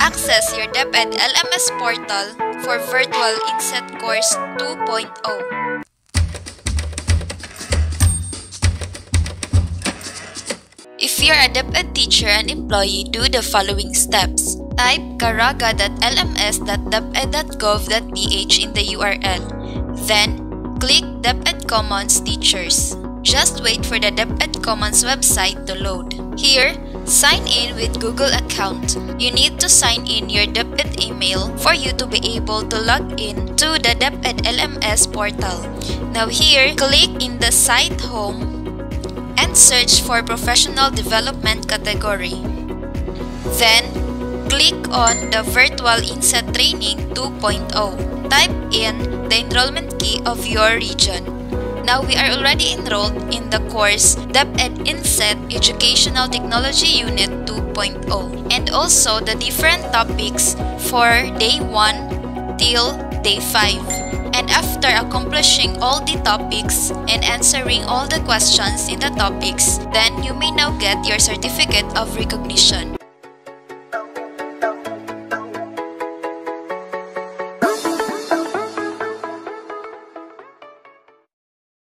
Access your DepEd LMS portal for Virtual INSET Course 2.0. If you're a DepEd teacher and employee, do the following steps. Type caraga.lms.deped.gov.ph in the URL. Then, click DepEd Commons Teachers. Just wait for the DepEd Commons website to load. Here, sign in with Google account. You need to sign in your DepEd email for you to be able to log in to the DepEd LMS portal. Now here, click in the site home and search for Professional Development category. Then, click on the Virtual INSET Training 2.0. Type in the enrollment key of your region. Now we are already enrolled in the course DepEd INSET Educational Technology Unit 2.0 and also the different topics for day 1 till day 5. And after accomplishing all the topics and answering all the questions in the topics, then you may now get your certificate of recognition.